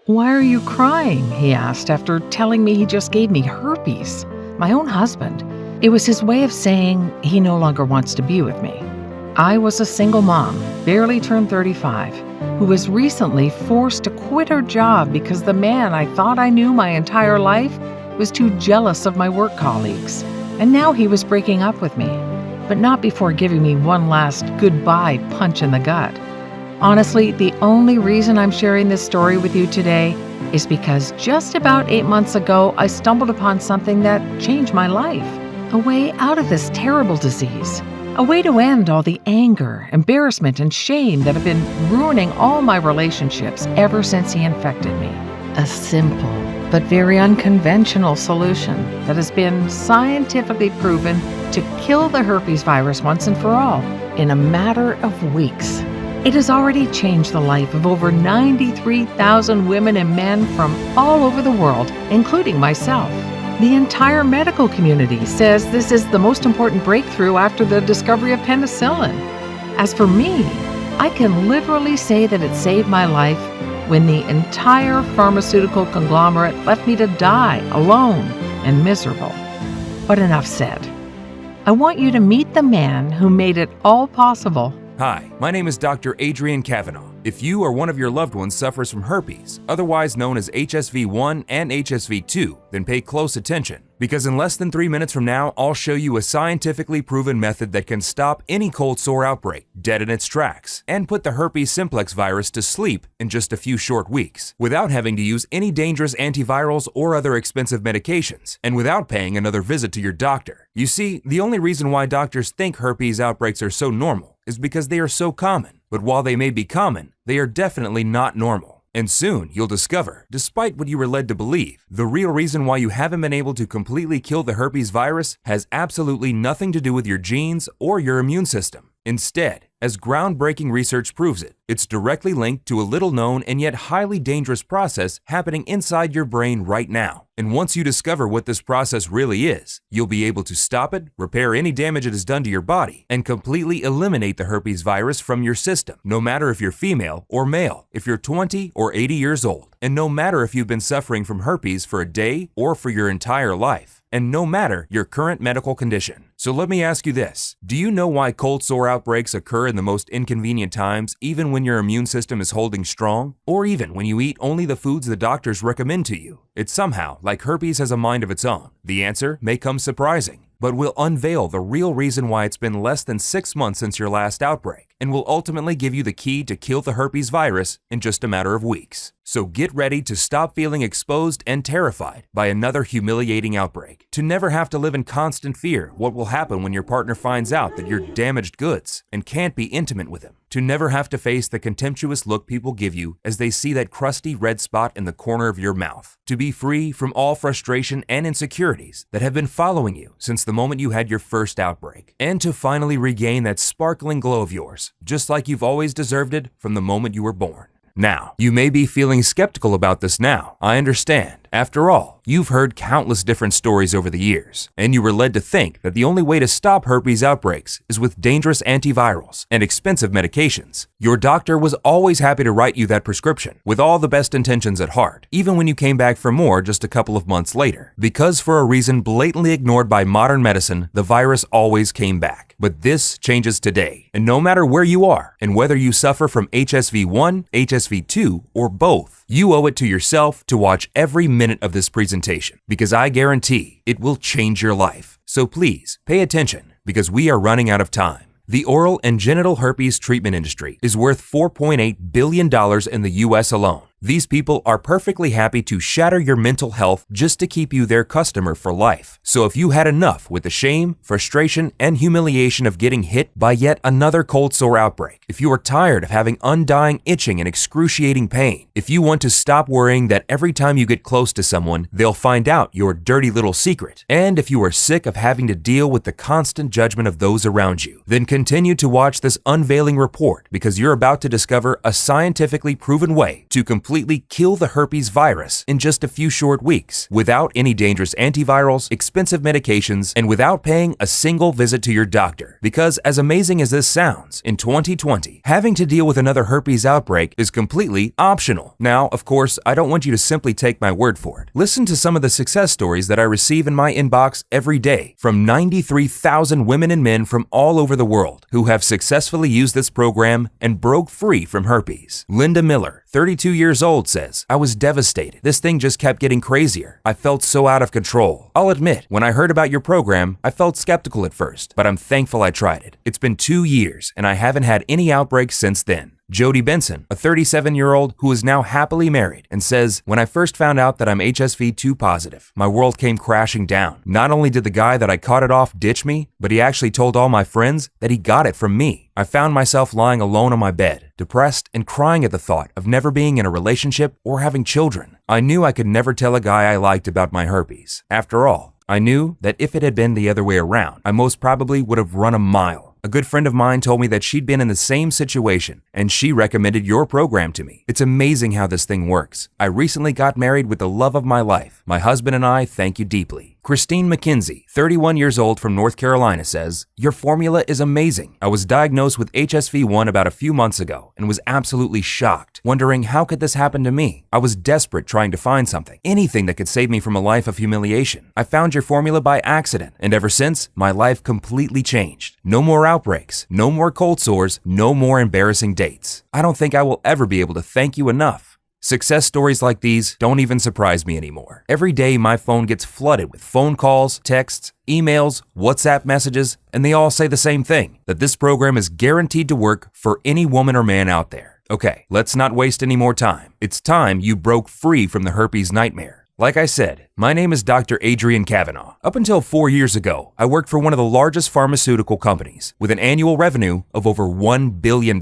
Why are you crying? He asked after telling me he just gave me herpes. My own husband. It was his way of saying he no longer wants to be with me. I was a single mom, barely turned 35, who was recently forced to quit her job because the man I thought I knew my entire life was too jealous of my work colleagues. And now he was breaking up with me, but not before giving me one last goodbye punch in the gut. Honestly, the only reason I'm sharing this story with you today is because just about 8 months ago, I stumbled upon something that changed my life. A way out of this terrible disease. A way to end all the anger, embarrassment, and shame that have been ruining all my relationships ever since he infected me. A simple but very unconventional solution that has been scientifically proven to kill the herpes virus once and for all in a matter of weeks. It has already changed the life of over 93,000 women and men from all over the world, including myself. The entire medical community says this is the most important breakthrough after the discovery of penicillin. As for me, I can literally say that it saved my life when the entire pharmaceutical conglomerate left me to die alone and miserable. But enough said. I want you to meet the man who made it all possible. Hi, my name is Dr. Adrian Kavanaugh. If you or one of your loved ones suffers from herpes, otherwise known as HSV1 and HSV2, then pay close attention, because in less than 3 minutes from now, I'll show you a scientifically proven method that can stop any cold sore outbreak dead in its tracks and put the herpes simplex virus to sleep in just a few short weeks, without having to use any dangerous antivirals or other expensive medications, and without paying another visit to your doctor. You see, the only reason why doctors think herpes outbreaks are so normal is because they are so common. But while they may be common, they are definitely not normal. And soon you'll discover, despite what you were led to believe, the real reason why you haven't been able to completely kill the herpes virus has absolutely nothing to do with your genes or your immune system. Instead, as groundbreaking research proves it, it's directly linked to a little-known and yet highly dangerous process happening inside your brain right now. And once you discover what this process really is, you'll be able to stop it, repair any damage it has done to your body, and completely eliminate the herpes virus from your system, no matter if you're female or male, if you're 20 or 80 years old, and no matter if you've been suffering from herpes for a day or for your entire life, and no matter your current medical condition. So let me ask you this. Do you know why cold sore outbreaks occur in the most inconvenient times, even when your immune system is holding strong? Or even when you eat only the foods the doctors recommend to you? It's somehow like herpes has a mind of its own. The answer may come surprising, but we'll unveil the real reason why it's been less than 6 months since your last outbreak, and will ultimately give you the key to kill the herpes virus in just a matter of weeks. So get ready to stop feeling exposed and terrified by another humiliating outbreak, to never have to live in constant fear what will happen when your partner finds out that you're damaged goods and can't be intimate with him, to never have to face the contemptuous look people give you as they see that crusty red spot in the corner of your mouth, to be free from all frustration and insecurities that have been following you since the moment you had your first outbreak, and to finally regain that sparkling glow of yours, just like you've always deserved it from the moment you were born. Now, you may be feeling skeptical about this now. I understand. After all, you've heard countless different stories over the years, and you were led to think that the only way to stop herpes outbreaks is with dangerous antivirals and expensive medications. Your doctor was always happy to write you that prescription, with all the best intentions at heart, even when you came back for more just a couple of months later. Because for a reason blatantly ignored by modern medicine, the virus always came back. But this changes today, and no matter where you are, and whether you suffer from HSV1, HSV2, or both, you owe it to yourself to watch every minute of this presentation, because I guarantee it will change your life. So please, pay attention, because we are running out of time. The oral and genital herpes treatment industry is worth $4.8 billion in the US alone. These people are perfectly happy to shatter your mental health just to keep you their customer for life. So if you had enough with the shame, frustration, and humiliation of getting hit by yet another cold sore outbreak, if you are tired of having undying itching and excruciating pain, if you want to stop worrying that every time you get close to someone, they'll find out your dirty little secret, and if you are sick of having to deal with the constant judgment of those around you, then continue to watch this unveiling report, because you're about to discover a scientifically proven way to completely completely kill the herpes virus in just a few short weeks, without any dangerous antivirals, expensive medications, and without paying a single visit to your doctor. Because as amazing as this sounds, in 2020, having to deal with another herpes outbreak is completely optional. Now, of course, I don't want you to simply take my word for it. Listen to some of the success stories that I receive in my inbox every day from 93,000 women and men from all over the world who have successfully used this program and broke free from herpes. Linda Miller, 32 years old, says, "I was devastated. This thing just kept getting crazier. I felt so out of control. I'll admit, when I heard about your program, I felt skeptical at first, but I'm thankful I tried it. It's been 2 years, and I haven't had any outbreaks since then." Jody Benson, a 37-year-old who is now happily married, and says, "When I first found out that I'm HSV2 positive, my world came crashing down. Not only did the guy that I caught it off ditch me, but he actually told all my friends that he got it from me. I found myself lying alone on my bed, depressed and crying at the thought of never being in a relationship or having children. I knew I could never tell a guy I liked about my herpes. After all, I knew that if it had been the other way around, I most probably would have run a mile. A good friend of mine told me that she'd been in the same situation, and she recommended your program to me. It's amazing how this thing works. I recently got married with the love of my life. My husband and I thank you deeply." Christine McKenzie, 31 years old from North Carolina, says, "Your formula is amazing. I was diagnosed with HSV1 about a few months ago and was absolutely shocked, wondering how could this happen to me. I was desperate trying to find something, anything that could save me from a life of humiliation. I found your formula by accident, and ever since, my life completely changed. No more outbreaks, no more cold sores, no more embarrassing dates. I don't think I will ever be able to thank you enough." Success stories like these don't even surprise me anymore. Every day my phone gets flooded with phone calls, texts, emails, WhatsApp messages, and they all say the same thing, that this program is guaranteed to work for any woman or man out there. Okay, let's not waste any more time. It's time you broke free from the herpes nightmare. Like I said, my name is Dr. Adrian Kavanaugh. Up until 4 years ago, I worked for one of the largest pharmaceutical companies with an annual revenue of over $1 billion.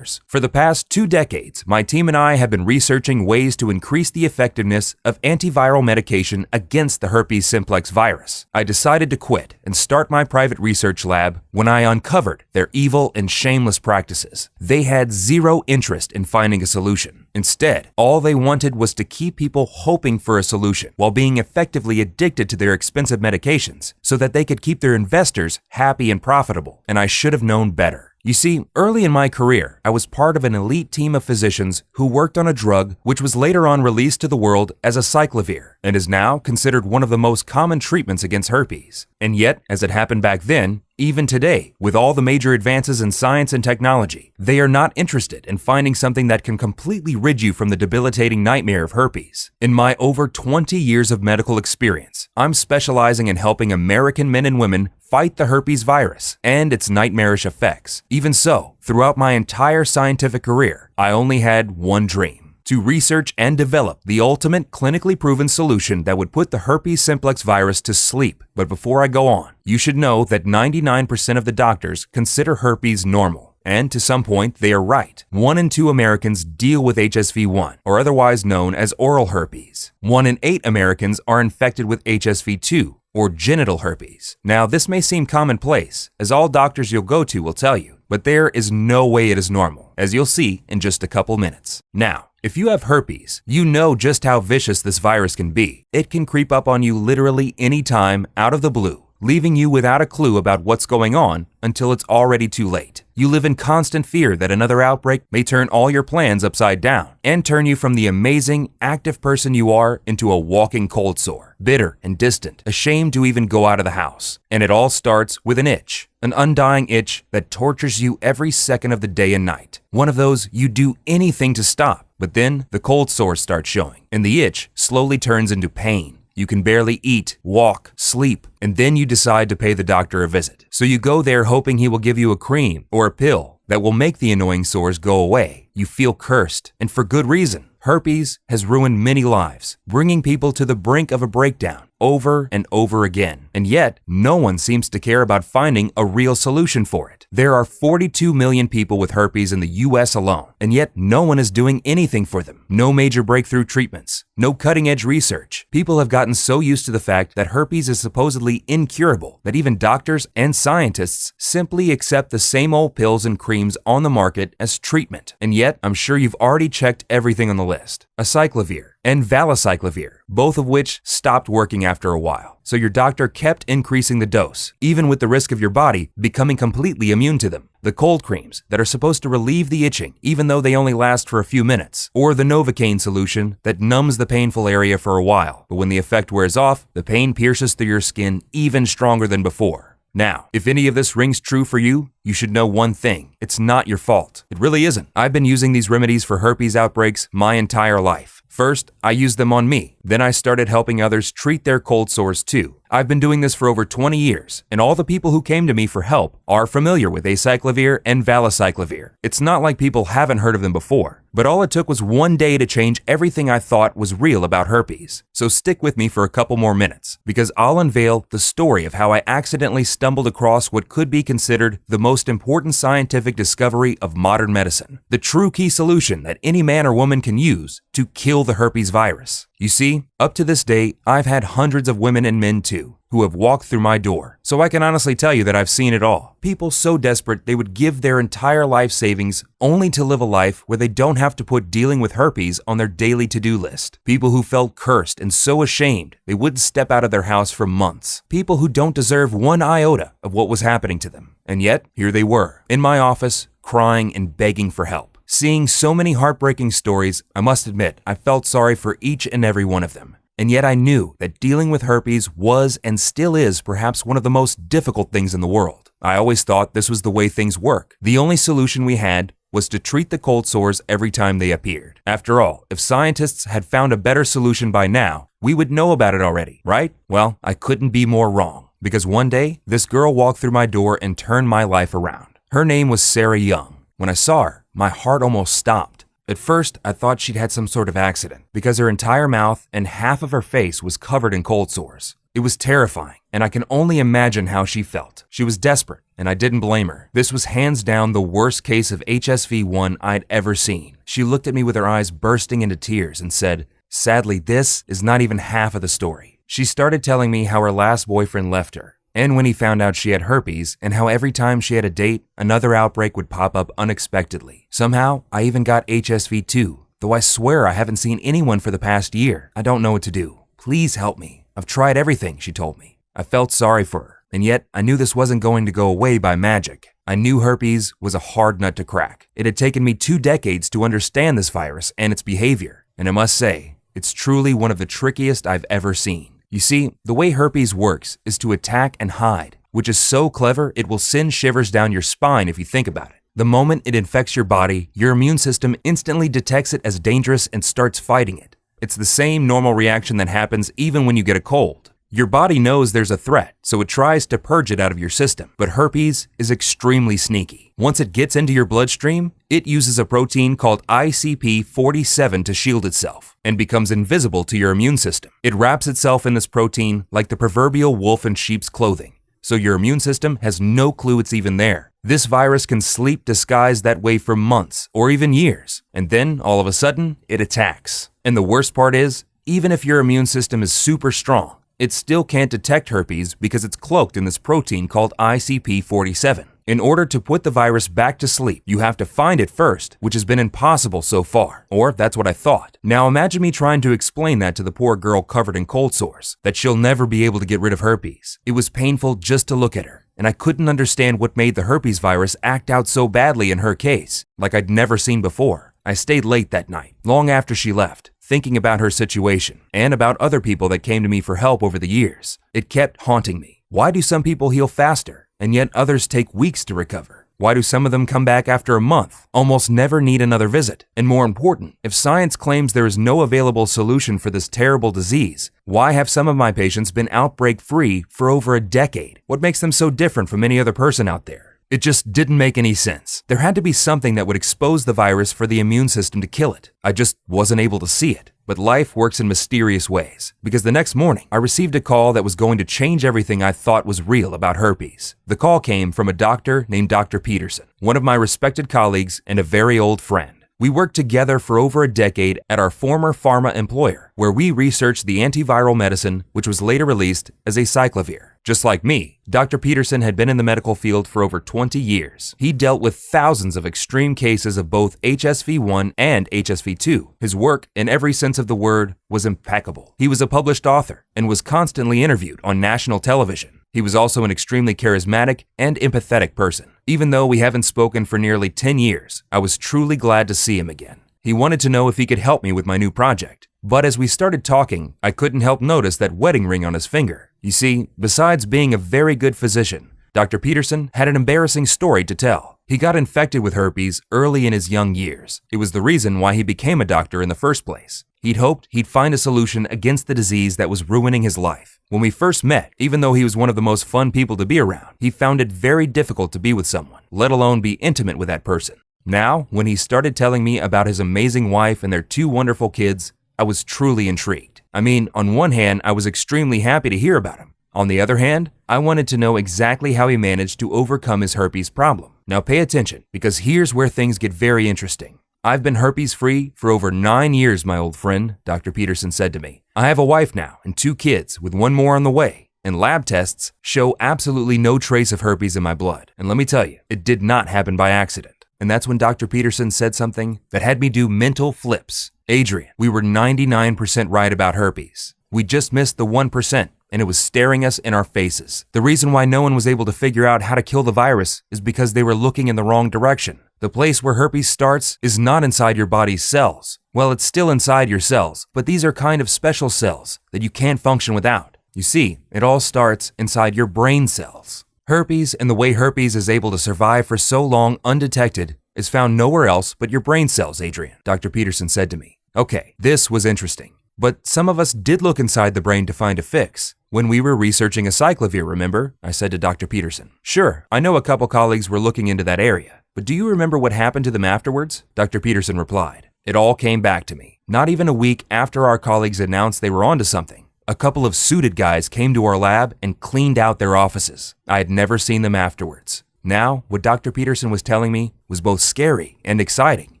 For the past 2 decades, my team and I have been researching ways to increase the effectiveness of antiviral medication against the herpes simplex virus. I decided to quit and start my private research lab when I uncovered their evil and shameless practices. They had zero interest in finding a solution. Instead, all they wanted was to keep people hoping for a solution while being effectively addicted to their expensive medications so that they could keep their investors happy and profitable. And I should have known better. You see, early in my career, I was part of an elite team of physicians who worked on a drug which was later on released to the world as a cyclovir and is now considered one of the most common treatments against herpes. And yet, as it happened back then, even today, with all the major advances in science and technology, they are not interested in finding something that can completely rid you from the debilitating nightmare of herpes. In my over 20 years of medical experience, I'm specializing in helping American men and women fight the herpes virus and its nightmarish effects. Even so, throughout my entire scientific career, I only had one dream: to research and develop the ultimate clinically proven solution that would put the herpes simplex virus to sleep. But before I go on, you should know that 99% of the doctors consider herpes normal. And to some point, they are right. 1 in 2 Americans deal with HSV1, or otherwise known as oral herpes. 1 in 8 Americans are infected with HSV2, or genital herpes. Now, this may seem commonplace, as all doctors you'll go to will tell you, but there is no way it is normal, as you'll see in just a couple minutes. Now, if you have herpes, you know just how vicious this virus can be. It can creep up on you literally anytime out of the blue, leaving you without a clue about what's going on until it's already too late. You live in constant fear that another outbreak may turn all your plans upside down and turn you from the amazing, active person you are into a walking cold sore, bitter and distant, ashamed to even go out of the house. And it all starts with an itch, an undying itch that tortures you every second of the day and night. One of those you do anything to stop, but then the cold sores start showing, and the itch slowly turns into pain. You can barely eat, walk, sleep, and then you decide to pay the doctor a visit. So you go there hoping he will give you a cream or a pill that will make the annoying sores go away. You feel cursed, and for good reason. Herpes has ruined many lives, bringing people to the brink of a breakdown. over and over again. And yet, no one seems to care about finding a real solution for it. There are 42 million people with herpes in the US alone, and yet no one is doing anything for them. No major breakthrough treatments, no cutting-edge research. People have gotten so used to the fact that herpes is supposedly incurable that even doctors and scientists simply accept the same old pills and creams on the market as treatment. And yet, I'm sure you've already checked everything on the list. Acyclovir and valacyclovir, both of which stopped working after a while. So your doctor kept increasing the dose, even with the risk of your body becoming completely immune to them. The cold creams that are supposed to relieve the itching, even though they only last for a few minutes. Or the Novocaine solution that numbs the painful area for a while, but when the effect wears off, the pain pierces through your skin even stronger than before. Now, if any of this rings true for you, you should know one thing. It's not your fault. It really isn't. I've been using these remedies for herpes outbreaks my entire life. First, I used them on me. Then I started helping others treat their cold sores too. I've been doing this for over 20 years, and all the people who came to me for help are familiar with acyclovir and valacyclovir. It's not like people haven't heard of them before, but all it took was one day to change everything I thought was real about herpes. So stick with me for a couple more minutes, because I'll unveil the story of how I accidentally stumbled across what could be considered the most important scientific discovery of modern medicine, the true key solution that any man or woman can use to kill the herpes virus. You see, up to this day, I've had hundreds of women and men too, who have walked through my door. So I can honestly tell you that I've seen it all. People so desperate they would give their entire life savings only to live a life where they don't have to put dealing with herpes on their daily to-do list. People who felt cursed and so ashamed they wouldn't step out of their house for months. People who don't deserve one iota of what was happening to them. And yet, here they were, in my office, crying and begging for help. Seeing so many heartbreaking stories, I must admit, I felt sorry for each and every one of them. And yet I knew that dealing with herpes was and still is perhaps one of the most difficult things in the world. I always thought this was the way things work. The only solution we had was to treat the cold sores every time they appeared. After all, if scientists had found a better solution by now, we would know about it already, right? Well, I couldn't be more wrong, because one day, this girl walked through my door and turned my life around. Her name was Sarah Young. When I saw her, my heart almost stopped. At first, I thought she'd had some sort of accident because her entire mouth and half of her face was covered in cold sores. It was terrifying, and I can only imagine how she felt. She was desperate, and I didn't blame her. This was hands down the worst case of HSV-1 I'd ever seen. She looked at me with her eyes bursting into tears and said, "Sadly, this is not even half of the story." She started telling me how her last boyfriend left her, and when he found out she had herpes, and how every time she had a date, another outbreak would pop up unexpectedly. Somehow, I even got HSV-2, though I swear I haven't seen anyone for the past year. I don't know what to do. Please help me. I've tried everything, she told me. I felt sorry for her, and yet I knew this wasn't going to go away by magic. I knew herpes was a hard nut to crack. It had taken me 2 decades to understand this virus and its behavior, and I must say, it's truly one of the trickiest I've ever seen. You see, the way herpes works is to attack and hide, which is so clever it will send shivers down your spine if you think about it. The moment it infects your body, your immune system instantly detects it as dangerous and starts fighting it. It's the same normal reaction that happens even when you get a cold. Your body knows there's a threat, so it tries to purge it out of your system. But herpes is extremely sneaky. Once it gets into your bloodstream, it uses a protein called ICP47 to shield itself and becomes invisible to your immune system. It wraps itself in this protein like the proverbial wolf in sheep's clothing, so your immune system has no clue it's even there. This virus can sleep disguised that way for months or even years, and then all of a sudden, it attacks. And the worst part is, even if your immune system is super strong, it still can't detect herpes because it's cloaked in this protein called ICP47. In order to put the virus back to sleep, you have to find it first, which has been impossible so far. Or that's what I thought. Now imagine me trying to explain that to the poor girl covered in cold sores, that she'll never be able to get rid of herpes. It was painful just to look at her, and I couldn't understand what made the herpes virus act out so badly in her case, like I'd never seen before. I stayed late that night, long after she left, thinking about her situation and about other people that came to me for help over the years. It kept haunting me. Why do some people heal faster, and yet others take weeks to recover? Why do some of them come back after a month, almost never need another visit? And more important, if science claims there is no available solution for this terrible disease, why have some of my patients been outbreak-free for over a decade? What makes them so different from any other person out there? It just didn't make any sense. There had to be something that would expose the virus for the immune system to kill it. I just wasn't able to see it. But life works in mysterious ways, because the next morning, I received a call that was going to change everything I thought was real about herpes. The call came from a doctor named Dr. Peterson, one of my respected colleagues and a very old friend. We worked together for over a decade at our former pharma employer, where we researched the antiviral medicine, which was later released as acyclovir. Just like me, Dr. Peterson had been in the medical field for over 20 years. He dealt with thousands of extreme cases of both HSV-1 and HSV-2. His work, in every sense of the word, was impeccable. He was a published author and was constantly interviewed on national television. He was also an extremely charismatic and empathetic person. Even though we haven't spoken for nearly 10 years, I was truly glad to see him again. He wanted to know if he could help me with my new project. But as we started talking, I couldn't help notice that wedding ring on his finger. You see, besides being a very good physician, Dr. Peterson had an embarrassing story to tell. He got infected with herpes early in his young years. It was the reason why he became a doctor in the first place. He'd hoped he'd find a solution against the disease that was ruining his life. When we first met, even though he was one of the most fun people to be around, he found it very difficult to be with someone, let alone be intimate with that person. Now, when he started telling me about his amazing wife and their 2 wonderful kids, I was truly intrigued. I mean, on one hand, I was extremely happy to hear about him. On the other hand, I wanted to know exactly how he managed to overcome his herpes problem. Now pay attention, because here's where things get very interesting. I've been herpes-free for over 9 years, my old friend, Dr. Peterson said to me. I have a wife now and 2 kids, with 1 more on the way, and lab tests show absolutely no trace of herpes in my blood. And let me tell you, it did not happen by accident. And that's when Dr. Peterson said something that had me do mental flips. Adrian, we were 99% right about herpes. We just missed the 1%, and it was staring us in our faces. The reason why no one was able to figure out how to kill the virus is because they were looking in the wrong direction. The place where herpes starts is not inside your body's cells. Well, it's still inside your cells, but these are kind of special cells that you can't function without. You see, it all starts inside your brain cells. Herpes and the way herpes is able to survive for so long undetected is found nowhere else but your brain cells, Adrian, Dr. Peterson said to me. Okay, this was interesting. But some of us did look inside the brain to find a fix. When we were researching acyclovir, remember? I said to Dr. Peterson. Sure, I know a couple colleagues were looking into that area. But do you remember what happened to them afterwards? Dr. Peterson replied. It all came back to me. Not even a week after our colleagues announced they were onto something, a couple of suited guys came to our lab and cleaned out their offices. I had never seen them afterwards. Now, what Dr. Peterson was telling me was both scary and exciting.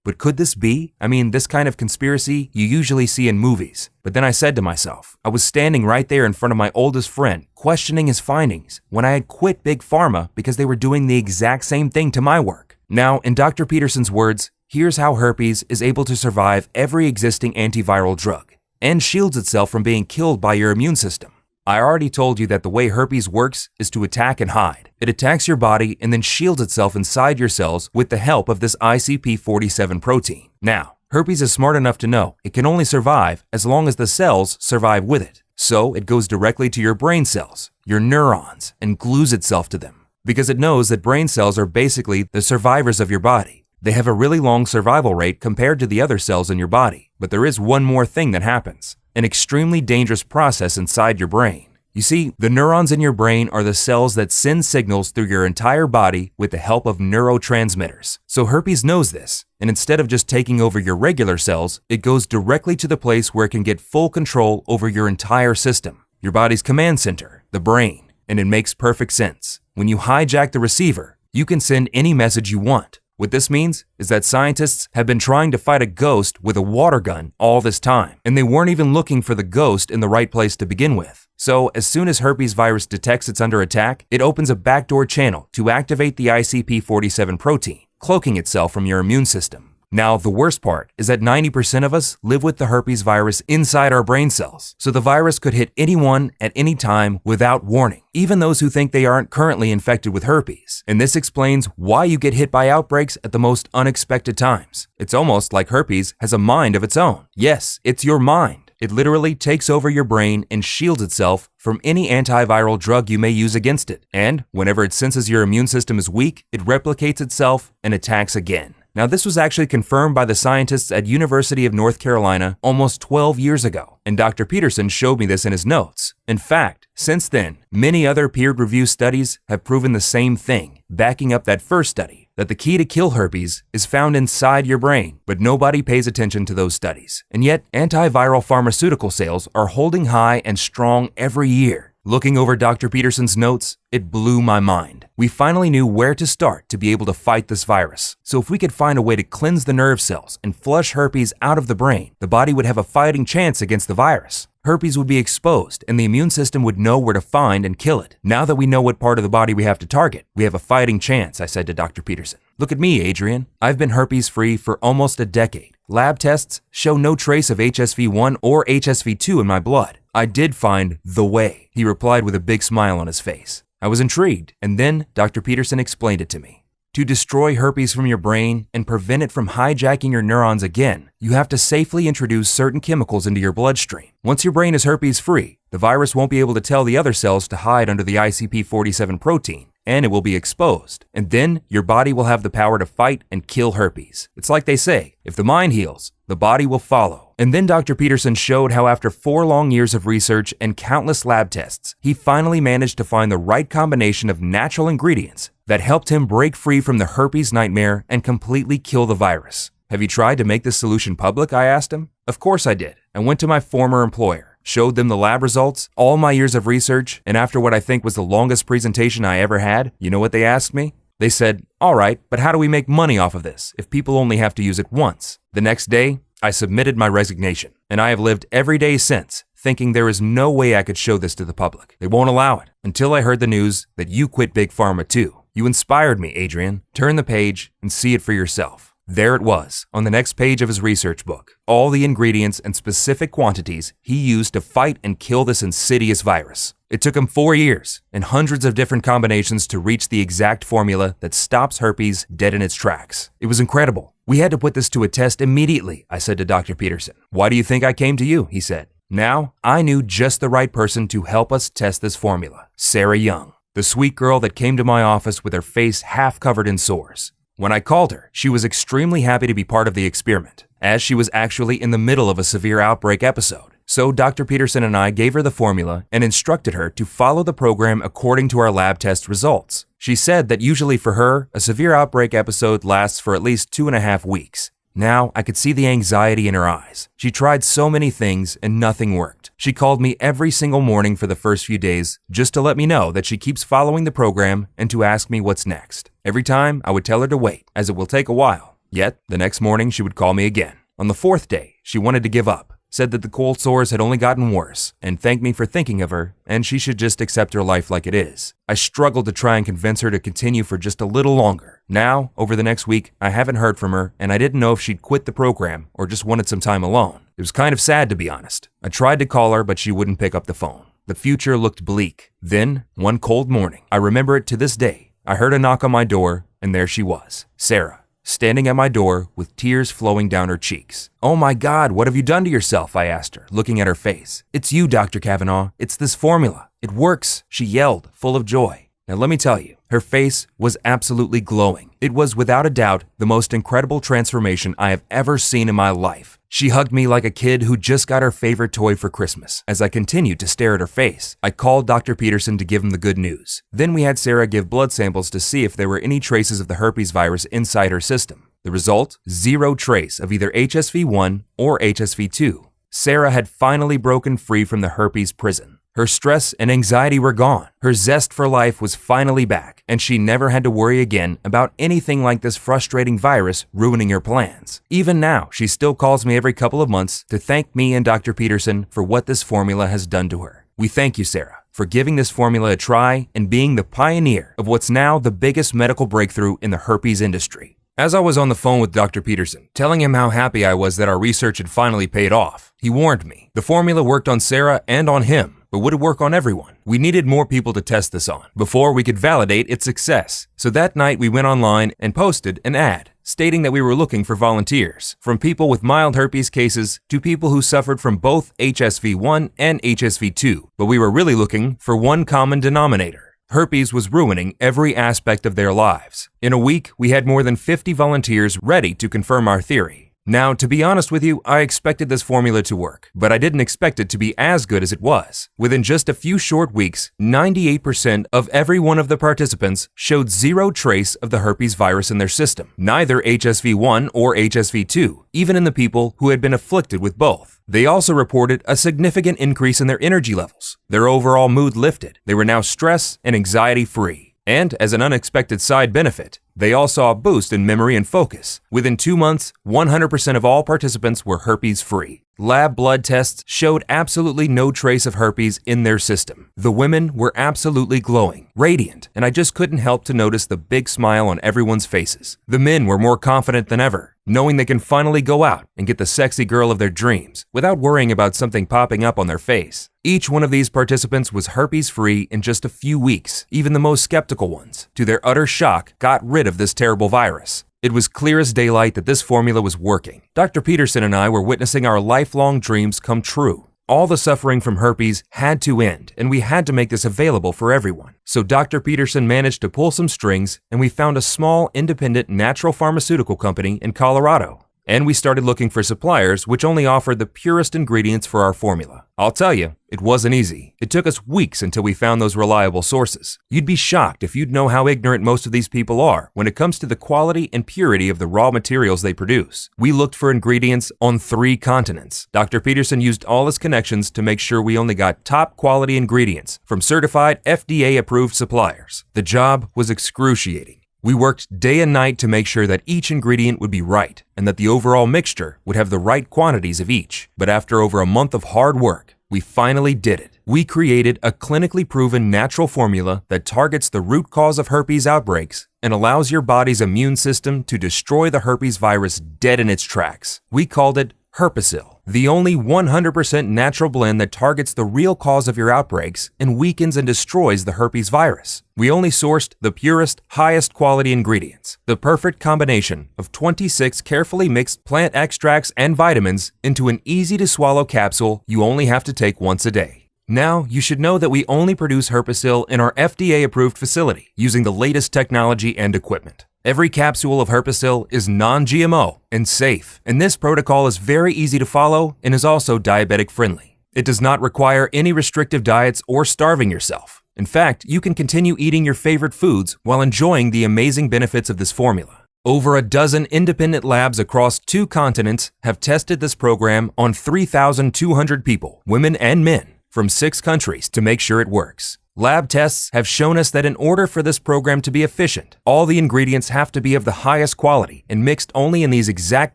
But could this be? I mean, this kind of conspiracy you usually see in movies. But then I said to myself, I was standing right there in front of my oldest friend, questioning his findings, when I had quit Big Pharma because they were doing the exact same thing to my work. Now, in Dr. Peterson's words, here's how herpes is able to survive every existing antiviral drug and shields itself from being killed by your immune system. I already told you that the way herpes works is to attack and hide. It attacks your body and then shields itself inside your cells with the help of this ICP47 protein. Now, herpes is smart enough to know it can only survive as long as the cells survive with it. So it goes directly to your brain cells, your neurons, and glues itself to them. Because it knows that brain cells are basically the survivors of your body. They have a really long survival rate compared to the other cells in your body. But there is one more thing that happens. An extremely dangerous process inside your brain. You see, the neurons in your brain are the cells that send signals through your entire body with the help of neurotransmitters. So herpes knows this, and instead of just taking over your regular cells, it goes directly to the place where it can get full control over your entire system, your body's command center, the brain. And it makes perfect sense. When you hijack the receiver, you can send any message you want. What this means is that scientists have been trying to fight a ghost with a water gun all this time, and they weren't even looking for the ghost in the right place to begin with. So as soon as herpes virus detects it's under attack, it opens a backdoor channel to activate the ICP47 protein, cloaking itself from your immune system. Now, the worst part is that 90% of us live with the herpes virus inside our brain cells, so the virus could hit anyone at any time without warning, even those who think they aren't currently infected with herpes. And this explains why you get hit by outbreaks at the most unexpected times. It's almost like herpes has a mind of its own. Yes, it's your mind. It literally takes over your brain and shields itself from any antiviral drug you may use against it. And whenever it senses your immune system is weak, it replicates itself and attacks again. Now, this was actually confirmed by the scientists at University of North Carolina almost 12 years ago, and Dr. Peterson showed me this in his notes. In fact, since then, many other peer-reviewed studies have proven the same thing, backing up that first study, that the key to kill herpes is found inside your brain, but nobody pays attention to those studies. And yet, antiviral pharmaceutical sales are holding high and strong every year. Looking over Dr. Peterson's notes, it blew my mind. We finally knew where to start to be able to fight this virus. So if we could find a way to cleanse the nerve cells and flush herpes out of the brain, the body would have a fighting chance against the virus. Herpes would be exposed and the immune system would know where to find and kill it. Now that we know what part of the body we have to target, we have a fighting chance, I said to Dr. Peterson. Look at me, Adrian. I've been herpes-free for almost a decade. Lab tests show no trace of HSV1 or HSV2 in my blood. I did find the way, he replied with a big smile on his face. I was intrigued, and then Dr. Peterson explained it to me. To destroy herpes from your brain and prevent it from hijacking your neurons again, you have to safely introduce certain chemicals into your bloodstream. Once your brain is herpes-free, the virus won't be able to tell the other cells to hide under the ICP47 protein, and it will be exposed. And then your body will have the power to fight and kill herpes. It's like they say, if the mind heals, the body will follow. And then Dr. Peterson showed how after 4 long years of research and countless lab tests, he finally managed to find the right combination of natural ingredients that helped him break free from the herpes nightmare and completely kill the virus. Have you tried to make this solution public? I asked him. Of course I did. I went to my former employer, showed them the lab results, all my years of research, and after what I think was the longest presentation I ever had, you know what they asked me? They said, all right, but how do we make money off of this if people only have to use it once? The next day, I submitted my resignation, and I have lived every day since thinking there is no way I could show this to the public. They won't allow it until I heard the news that you quit Big Pharma too. You inspired me, Adrian. Turn the page and see it for yourself. There it was, on the next page of his research book, all the ingredients and specific quantities he used to fight and kill this insidious virus. It took him 4 years and hundreds of different combinations to reach the exact formula that stops herpes dead in its tracks. It was incredible. We had to put this to a test immediately, I said to Dr. Peterson. Why do you think I came to you? He said. Now, I knew just the right person to help us test this formula, Sarah Young, the sweet girl that came to my office with her face half covered in sores. When I called her, she was extremely happy to be part of the experiment, as she was actually in the middle of a severe outbreak episode. So Dr. Peterson and I gave her the formula and instructed her to follow the program according to our lab test results. She said that usually for her, a severe outbreak episode lasts for at least 2.5 weeks. Now, I could see the anxiety in her eyes. She tried so many things and nothing worked. She called me every single morning for the first few days just to let me know that she keeps following the program and to ask me what's next. Every time, I would tell her to wait, as it will take a while. Yet, the next morning, she would call me again. On the 4th day, she wanted to give up, said that the cold sores had only gotten worse, and thanked me for thinking of her, and she should just accept her life like it is. I struggled to try and convince her to continue for just a little longer. Now, over the next week, I haven't heard from her, and I didn't know if she'd quit the program or just wanted some time alone. It was kind of sad, to be honest. I tried to call her, but she wouldn't pick up the phone. The future looked bleak. Then, one cold morning, I remember it to this day, I heard a knock on my door, and there she was, Sarah, standing at my door with tears flowing down her cheeks. Oh my God, what have you done to yourself? I asked her, looking at her face. It's you, Dr. Kavanaugh. It's this formula. It works, she yelled, full of joy. Now let me tell you, her face was absolutely glowing. It was without a doubt the most incredible transformation I have ever seen in my life. She hugged me like a kid who just got her favorite toy for Christmas. As I continued to stare at her face, I called Dr. Peterson to give him the good news. Then we had Sarah give blood samples to see if there were any traces of the herpes virus inside her system. The result? 0 trace of either HSV1 or HSV2. Sarah had finally broken free from the herpes prison. Her stress and anxiety were gone. Her zest for life was finally back, and she never had to worry again about anything like this frustrating virus ruining her plans. Even now, she still calls me every couple of months to thank me and Dr. Peterson for what this formula has done to her. We thank you, Sarah, for giving this formula a try and being the pioneer of what's now the biggest medical breakthrough in the herpes industry. As I was on the phone with Dr. Peterson, telling him how happy I was that our research had finally paid off, he warned me. The formula worked on Sarah and on him, but would it work on everyone? We needed more people to test this on before we could validate its success. So that night we went online and posted an ad stating that we were looking for volunteers, from people with mild herpes cases to people who suffered from both HSV1 and HSV2, but we were really looking for one common denominator: Herpes was ruining every aspect of their lives. In a week, we had more than 50 volunteers ready to confirm our theory. Now, to be honest with you, I expected this formula to work, but I didn't expect it to be as good as it was. Within just a few short weeks, 98% of every one of the participants showed zero trace of the herpes virus in their system, neither HSV1 or HSV2, even in the people who had been afflicted with both. They also reported a significant increase in their energy levels. Their overall mood lifted. They were now stress and anxiety-free. And as an unexpected side benefit, they all saw a boost in memory and focus. Within 2 months, 100% of all participants were herpes-free. Lab blood tests showed absolutely no trace of herpes in their system. The women were absolutely glowing, radiant, and I just couldn't help to notice the big smile on everyone's faces. The men were more confident than ever, knowing they can finally go out and get the sexy girl of their dreams without worrying about something popping up on their face. Each one of these participants was herpes-free in just a few weeks. Even the most skeptical ones, to their utter shock, got rid of this terrible virus. It was clear as daylight that this formula was working. Dr. Peterson and I were witnessing our lifelong dreams come true. All the suffering from herpes had to end, and we had to make this available for everyone. So Dr. Peterson managed to pull some strings, and we found a small, independent natural pharmaceutical company in Colorado. And we started looking for suppliers which only offered the purest ingredients for our formula. I'll tell you, it wasn't easy. It took us weeks until we found those reliable sources. You'd be shocked if you'd know how ignorant most of these people are when it comes to the quality and purity of the raw materials they produce. We looked for ingredients on 3 continents. Dr. Peterson used all his connections to make sure we only got top quality ingredients from certified FDA-approved suppliers. The job was excruciating. We worked day and night to make sure that each ingredient would be right and that the overall mixture would have the right quantities of each. But after over a month of hard work, we finally did it. We created a clinically proven natural formula that targets the root cause of herpes outbreaks and allows your body's immune system to destroy the herpes virus dead in its tracks. We called it Herpesyl, the only 100% natural blend that targets the real cause of your outbreaks and weakens and destroys the herpes virus. We only sourced the purest, highest quality ingredients, the perfect combination of 26 carefully mixed plant extracts and vitamins into an easy-to-swallow capsule you only have to take once a day. Now, you should know that we only produce Herpesyl in our FDA-approved facility using the latest technology and equipment. Every capsule of Herpesyl is non-GMO and safe, and this protocol is very easy to follow and is also diabetic friendly. It does not require any restrictive diets or starving yourself. In fact, you can continue eating your favorite foods while enjoying the amazing benefits of this formula. Over a dozen independent labs across 2 continents have tested this program on 3,200 people, women and men, from 6 countries to make sure it works. Lab tests have shown us that in order for this program to be efficient, all the ingredients have to be of the highest quality and mixed only in these exact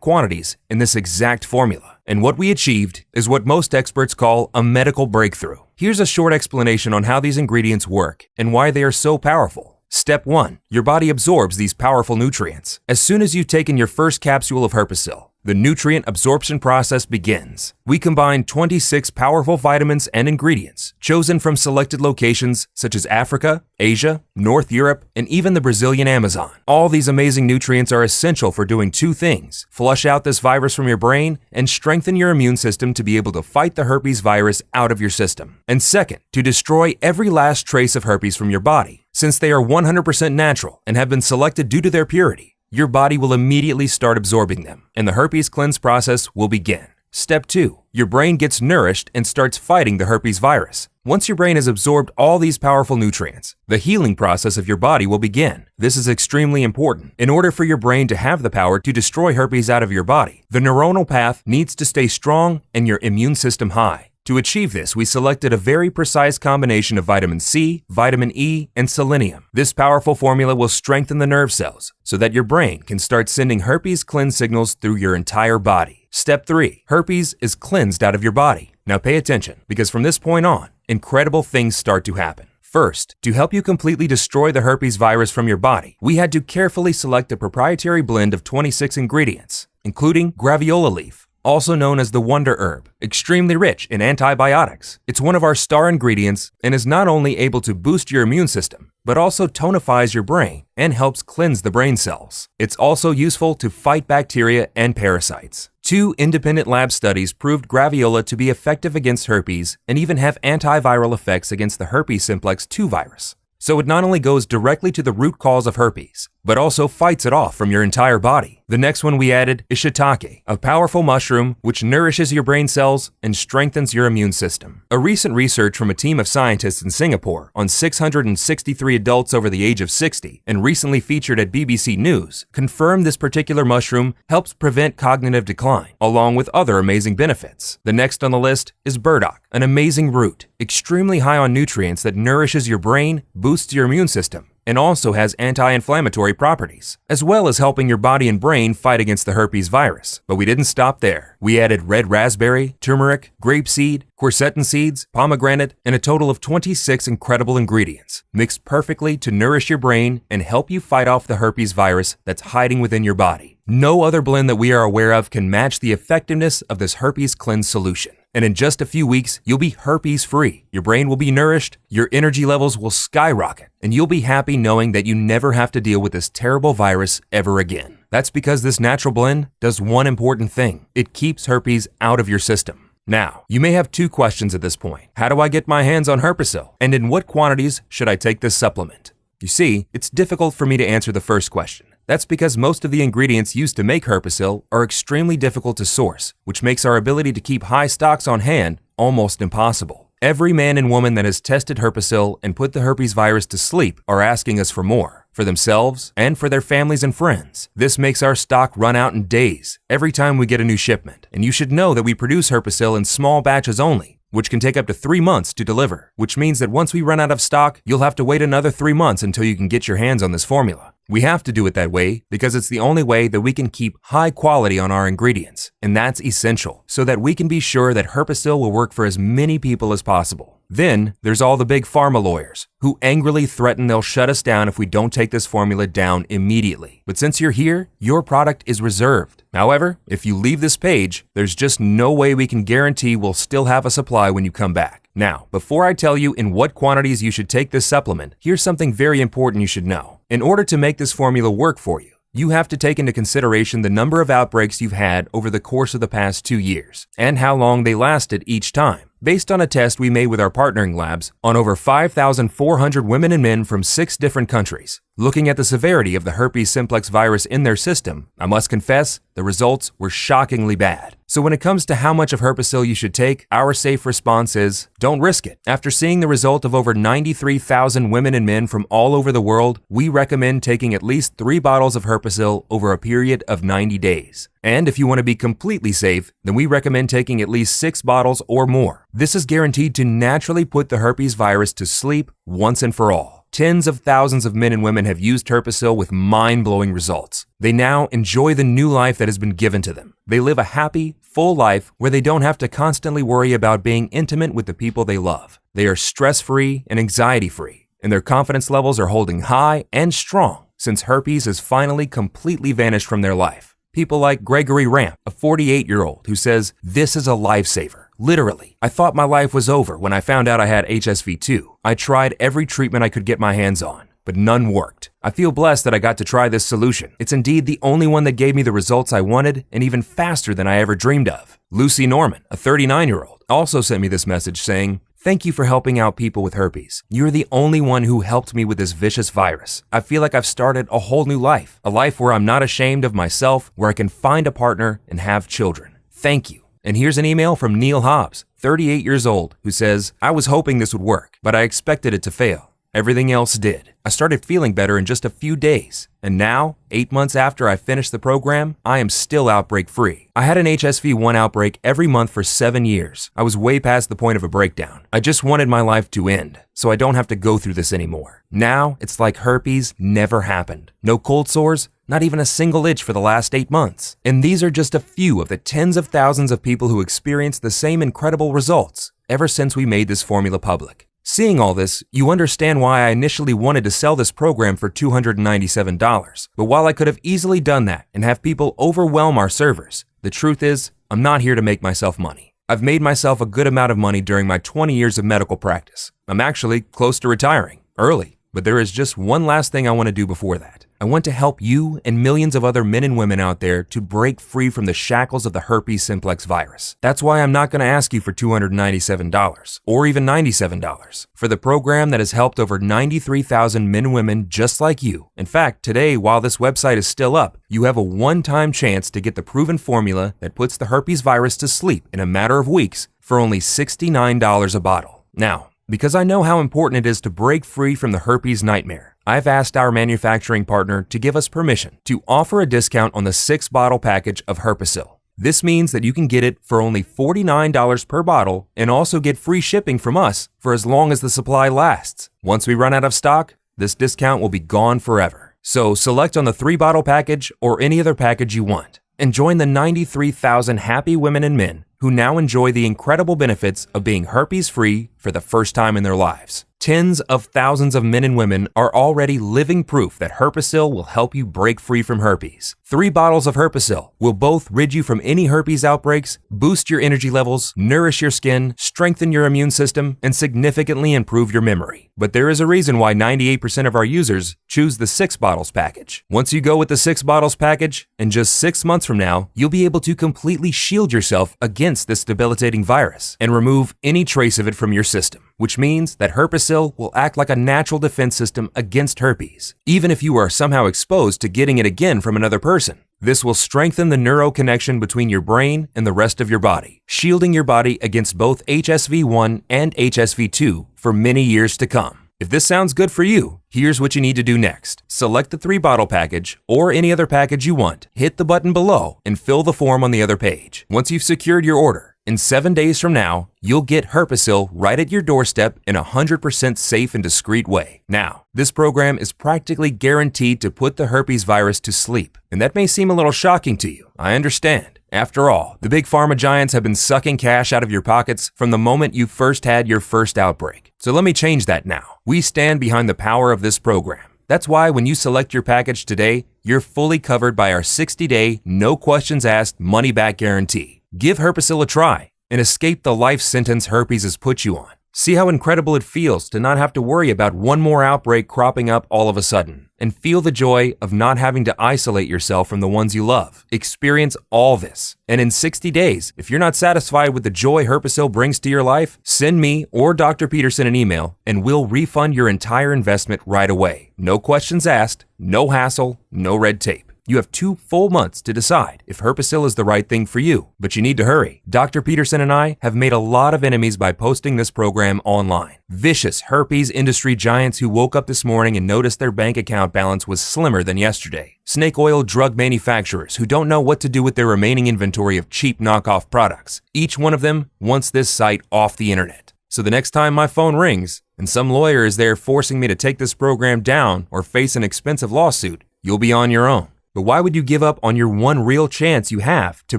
quantities in this exact formula. And what we achieved is what most experts call a medical breakthrough. Here's a short explanation on how these ingredients work and why they are so powerful. Step 1. Your body absorbs these powerful nutrients. As soon as you've taken your first capsule of Herpesyl, the nutrient absorption process begins. We combine 26 powerful vitamins and ingredients chosen from selected locations such as Africa, Asia, North Europe, and even the Brazilian Amazon. All these amazing nutrients are essential for doing 2 things: flush out this virus from your brain and strengthen your immune system to be able to fight the herpes virus out of your system. And second, to destroy every last trace of herpes from your body. Since they are 100% natural and have been selected due to their purity, your body will immediately start absorbing them, and the herpes cleanse process will begin. Step 2. Your brain gets nourished and starts fighting the herpes virus. Once your brain has absorbed all these powerful nutrients, the healing process of your body will begin. This is extremely important. In order for your brain to have the power to destroy herpes out of your body, the neuronal path needs to stay strong and your immune system high. To achieve this, we selected a very precise combination of vitamin C, vitamin E, and selenium. This powerful formula will strengthen the nerve cells so that your brain can start sending herpes cleanse signals through your entire body. Step 3. Herpes is cleansed out of your body. Now pay attention, because from this point on, incredible things start to happen. First, to help you completely destroy the herpes virus from your body, we had to carefully select a proprietary blend of 26 ingredients, including graviola leaf, also known as the wonder herb, extremely rich in antibiotics. It's one of our star ingredients and is not only able to boost your immune system, but also tonifies your brain and helps cleanse the brain cells. It's also useful to fight bacteria and parasites. 2 independent lab studies proved graviola to be effective against herpes and even have antiviral effects against the herpes simplex 2 virus. So it not only goes directly to the root cause of herpes, but also fights it off from your entire body. The next one we added is shiitake, a powerful mushroom which nourishes your brain cells and strengthens your immune system. A recent research from a team of scientists in Singapore on 663 adults over the age of 60 and recently featured at BBC News confirmed this particular mushroom helps prevent cognitive decline, along with other amazing benefits. The next on the list is burdock, an amazing root, extremely high on nutrients that nourishes your brain, boosts your immune system, and also has anti-inflammatory properties, as well as helping your body and brain fight against the herpes virus. But we didn't stop there. We added red raspberry, turmeric, grapeseed, quercetin seeds, pomegranate, and a total of 26 incredible ingredients, mixed perfectly to nourish your brain and help you fight off the herpes virus that's hiding within your body. No other blend that we are aware of can match the effectiveness of this herpes cleanse solution. And in just a few weeks, you'll be herpes-free. Your brain will be nourished, your energy levels will skyrocket, and you'll be happy knowing that you never have to deal with this terrible virus ever again. That's because this natural blend does one important thing. It keeps herpes out of your system. Now, you may have two questions at this point. How do I get my hands on Herpesyl? And in what quantities should I take this supplement? You see, it's difficult for me to answer the first question. That's because most of the ingredients used to make Herpesyl are extremely difficult to source, which makes our ability to keep high stocks on hand almost impossible. Every man and woman that has tested Herpesyl and put the herpes virus to sleep are asking us for more, for themselves and for their families and friends. This makes our stock run out in days every time we get a new shipment. And you should know that we produce Herpesyl in small batches only, which can take up to 3 months to deliver, which means that once we run out of stock, you'll have to wait another 3 months until you can get your hands on this formula. We have to do it that way because it's the only way that we can keep high quality on our ingredients, and that's essential so that we can be sure that Herpesyl will work for as many people as possible. Then, there's all the big pharma lawyers who angrily threaten they'll shut us down if we don't take this formula down immediately. But since you're here, your product is reserved. However, if you leave this page, there's just no way we can guarantee we'll still have a supply when you come back. Now, before I tell you in what quantities you should take this supplement, here's something very important you should know. In order to make this formula work for you, you have to take into consideration the number of outbreaks you've had over the course of the past 2 years, and how long they lasted each time. Based on a test we made with our partnering labs on over 5,400 women and men from 6 different countries, looking at the severity of the herpes simplex virus in their system, I must confess, the results were shockingly bad. So when it comes to how much of Herpesyl you should take, our safe response is, don't risk it. After seeing the result of over 93,000 women and men from all over the world, we recommend taking at least 3 bottles of Herpesyl over a period of 90 days. And if you want to be completely safe, then we recommend taking at least 6 bottles or more. This is guaranteed to naturally put the herpes virus to sleep once and for all. Tens of thousands of men and women have used Herpesyl with mind-blowing results. They now enjoy the new life that has been given to them. They live a happy, full life where they don't have to constantly worry about being intimate with the people they love. They are stress-free and anxiety-free, and their confidence levels are holding high and strong since herpes has finally completely vanished from their life. People like Gregory Ramp, a 48-year-old who says, "This is a lifesaver. Literally, I thought my life was over when I found out I had HSV-2. I tried every treatment I could get my hands on, but none worked. I feel blessed that I got to try this solution. It's indeed the only one that gave me the results I wanted and even faster than I ever dreamed of." Lucy Norman, a 39-year-old, also sent me this message saying, "Thank you for helping out people with herpes. You're the only one who helped me with this vicious virus. I feel like I've started a whole new life, a life where I'm not ashamed of myself, where I can find a partner and have children. Thank you." And here's an email from Neil Hobbs, 38 years old, who says, "I was hoping this would work, but I expected it to fail. Everything else did. I started feeling better in just a few days. And now, 8 months after I finished the program, I am still outbreak free. I had an HSV-1 outbreak every month for 7 years. I was way past the point of a breakdown. I just wanted my life to end, so I don't have to go through this anymore. Now, it's like herpes never happened. No cold sores, not even a single itch for the last 8 months. And these are just a few of the tens of thousands of people who experienced the same incredible results ever since we made this formula public. Seeing all this, you understand why I initially wanted to sell this program for $297. But while I could have easily done that and have people overwhelm our servers, the truth is, I'm not here to make myself money. I've made myself a good amount of money during my 20 years of medical practice. I'm actually close to retiring, early. But there is just one last thing I want to do before that. I want to help you and millions of other men and women out there to break free from the shackles of the herpes simplex virus. That's why I'm not going to ask you for $297 or even $97 for the program that has helped over 93,000 men and women just like you. In fact, today, while this website is still up, you have a one-time chance to get the proven formula that puts the herpes virus to sleep in a matter of weeks for only $69 a bottle. Now, because I know how important it is to break free from the herpes nightmare, I've asked our manufacturing partner to give us permission to offer a discount on the 6-bottle package of Herpesyl. This means that you can get it for only $49 per bottle and also get free shipping from us for as long as the supply lasts. Once we run out of stock, this discount will be gone forever. So select on the 3-bottle package or any other package you want and join the 93,000 happy women and men who now enjoy the incredible benefits of being herpes-free for the first time in their lives. Tens of thousands of men and women are already living proof that Herpesyl will help you break free from herpes. 3 bottles of Herpesyl will both rid you from any herpes outbreaks, boost your energy levels, nourish your skin, strengthen your immune system, and significantly improve your memory. But there is a reason why 98% of our users choose the 6 bottles package. Once you go with the 6 bottles package, in just 6 months from now, you'll be able to completely shield yourself against this debilitating virus and remove any trace of it from your system, which means that Herpesyl will act like a natural defense system against herpes, even if you are somehow exposed to getting it again from another person. This will strengthen the neuro connection between your brain and the rest of your body, shielding your body against both HSV1 and HSV2 for many years to come. If this sounds good for you, here's what you need to do next. Select the 3-bottle package or any other package you want, hit the button below, and fill the form on the other page. Once you've secured your order, in 7 days from now, you'll get Herpesyl right at your doorstep in a 100% safe and discreet way. Now, this program is practically guaranteed to put the herpes virus to sleep, and that may seem a little shocking to you. I understand. After all, the big pharma giants have been sucking cash out of your pockets from the moment you first had your first outbreak. So let me change that now. We stand behind the power of this program. That's why when you select your package today, you're fully covered by our 60-day, no questions asked, money-back guarantee. Give Herpesyl a try and escape the life sentence herpes has put you on. See how incredible it feels to not have to worry about one more outbreak cropping up all of a sudden, and feel the joy of not having to isolate yourself from the ones you love. Experience all this. And in 60 days, if you're not satisfied with the joy Herpesyl brings to your life, send me or Dr. Peterson an email and we'll refund your entire investment right away. No questions asked, no hassle, no red tape. You have 2 full months to decide if Herpesyl is the right thing for you, but you need to hurry. Dr. Peterson and I have made a lot of enemies by posting this program online. Vicious herpes industry giants who woke up this morning and noticed their bank account balance was slimmer than yesterday. Snake oil drug manufacturers who don't know what to do with their remaining inventory of cheap knockoff products. Each one of them wants this site off the internet. So the next time my phone rings and some lawyer is there forcing me to take this program down or face an expensive lawsuit, you'll be on your own. But why would you give up on your one real chance you have to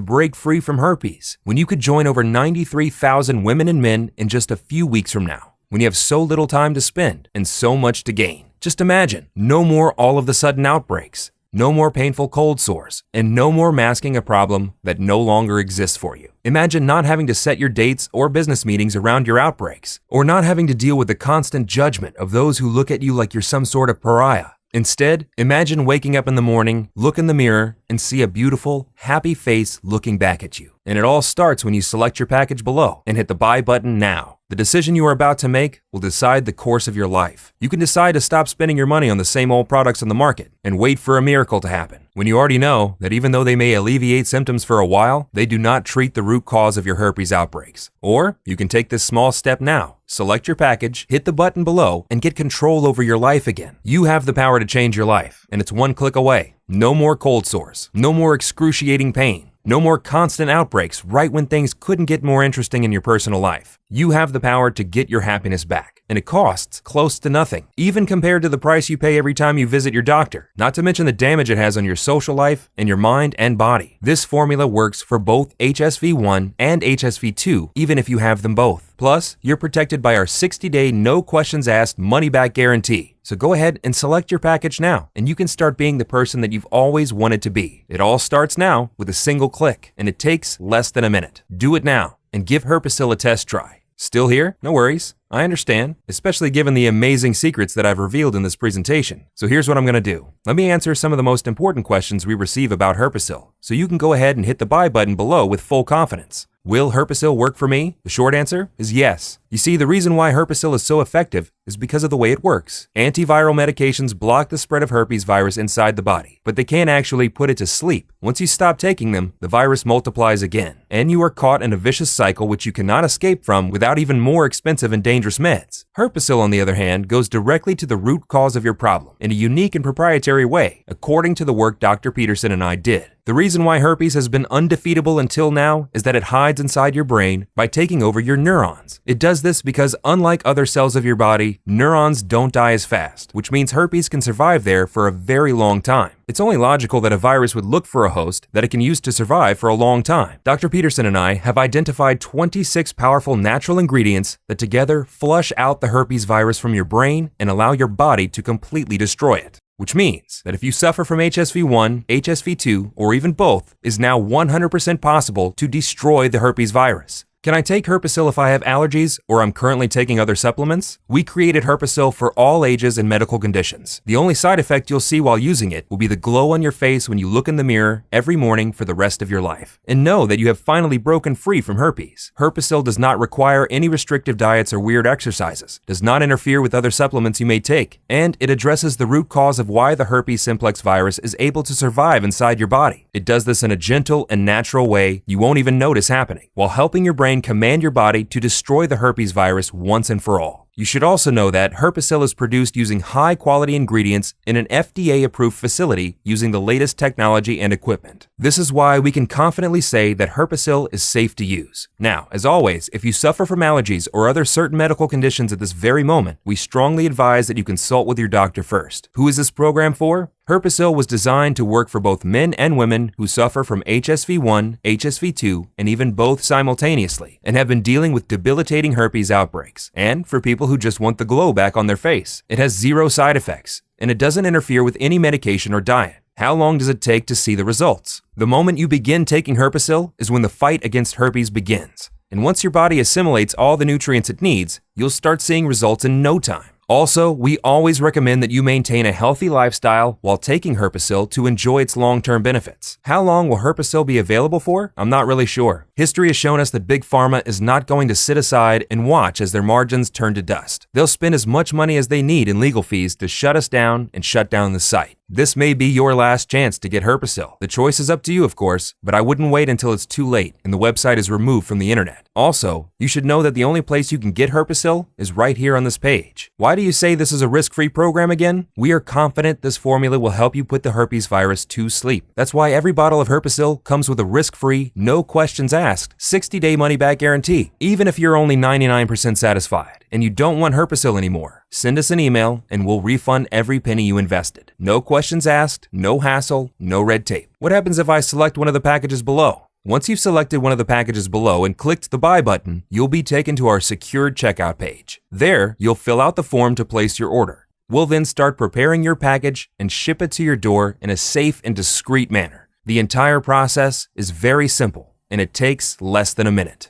break free from herpes when you could join over 93,000 women and men in just a few weeks from now, when you have so little time to spend and so much to gain? Just imagine, no more all of the sudden outbreaks, no more painful cold sores, and no more masking a problem that no longer exists for you. Imagine not having to set your dates or business meetings around your outbreaks, or not having to deal with the constant judgment of those who look at you like you're some sort of pariah. Instead, imagine waking up in the morning, look in the mirror, and see a beautiful, happy face looking back at you. And it all starts when you select your package below and hit the buy button now. The decision you are about to make will decide the course of your life. You can decide to stop spending your money on the same old products on the market and wait for a miracle to happen, when you already know that even though they may alleviate symptoms for a while, they do not treat the root cause of your herpes outbreaks. Or you can take this small step now. Select your package, hit the button below, and get control over your life again. You have the power to change your life, and it's one click away. No more cold sores, no more excruciating pain. No more constant outbreaks right when things couldn't get more interesting in your personal life. You have the power to get your happiness back, and it costs close to nothing, even compared to the price you pay every time you visit your doctor, not to mention the damage it has on your social life and your mind and body. This formula works for both HSV1 and HSV2, even if you have them both. Plus, you're protected by our 60-day no questions asked money-back guarantee. So go ahead and select your package now, and you can start being the person that you've always wanted to be. It all starts now with a single click, and it takes less than a minute. Do it now and give Herpesyl a test try. Still here? No worries. I understand, especially given the amazing secrets that I've revealed in this presentation. So here's what I'm going to do. Let me answer some of the most important questions we receive about Herpesyl, so you can go ahead and hit the buy button below with full confidence. Will Herpesyl work for me? The short answer is yes. You see, the reason why Herpesyl is so effective is because of the way it works. Antiviral medications block the spread of herpes virus inside the body, but they can't actually put it to sleep. Once you stop taking them, the virus multiplies again, and you are caught in a vicious cycle which you cannot escape from without even more expensive and dangerous meds. Herpesyl, on the other hand, goes directly to the root cause of your problem in a unique and proprietary way, according to the work Dr. Peterson and I did. The reason why herpes has been undefeatable until now is that it hides inside your brain by taking over your neurons. It does this because, unlike other cells of your body, neurons don't die as fast, which means herpes can survive there for a very long time. It's only logical that a virus would look for a host that it can use to survive for a long time. Dr. Peterson and I have identified 26 powerful natural ingredients that together flush out the herpes virus from your brain and allow your body to completely destroy it. Which means that if you suffer from HSV1, HSV2, or even both, it is now 100% possible to destroy the herpes virus. Can I take Herpesyl if I have allergies or I'm currently taking other supplements? We created Herpesyl for all ages and medical conditions. The only side effect you'll see while using it will be the glow on your face when you look in the mirror every morning for the rest of your life. And know that you have finally broken free from herpes. Herpesyl does not require any restrictive diets or weird exercises, does not interfere with other supplements you may take, and it addresses the root cause of why the herpes simplex virus is able to survive inside your body. It does this in a gentle and natural way you won't even notice happening, while helping your brain command your body to destroy the herpes virus once and for all. You should also know that Herpesyl is produced using high-quality ingredients in an FDA-approved facility using the latest technology and equipment. This is why we can confidently say that Herpesyl is safe to use. Now, as always, if you suffer from allergies or other certain medical conditions at this very moment, we strongly advise that you consult with your doctor first. Who is this program for? Herpesyl was designed to work for both men and women who suffer from HSV1, HSV2, and even both simultaneously, and have been dealing with debilitating herpes outbreaks, and for people who just want the glow back on their face. It has 0 side effects, and it doesn't interfere with any medication or diet. How long does it take to see the results? The moment you begin taking Herpesyl is when the fight against herpes begins. And once your body assimilates all the nutrients it needs, you'll start seeing results in no time. Also, we always recommend that you maintain a healthy lifestyle while taking Herpesyl to enjoy its long-term benefits. How long will Herpesyl be available for? I'm not really sure. History has shown us that Big Pharma is not going to sit aside and watch as their margins turn to dust. They'll spend as much money as they need in legal fees to shut us down and shut down the site. This may be your last chance to get Herpesyl. The choice is up to you, of course, but I wouldn't wait until it's too late and the website is removed from the internet. Also, you should know that the only place you can get Herpesyl is right here on this page. Why do you say this is a risk-free program again? We are confident this formula will help you put the herpes virus to sleep. That's why every bottle of Herpesyl comes with a risk-free, no questions asked, 60-day money-back guarantee, even if you're only 99% satisfied and you don't want Herpesyl anymore. Send us an email and we'll refund every penny you invested. No questions asked, no hassle, no red tape. What happens if I select one of the packages below? Once you've selected one of the packages below and clicked the buy button, you'll be taken to our secured checkout page. There, you'll fill out the form to place your order. We'll then start preparing your package and ship it to your door in a safe and discreet manner. The entire process is very simple, and it takes less than a minute.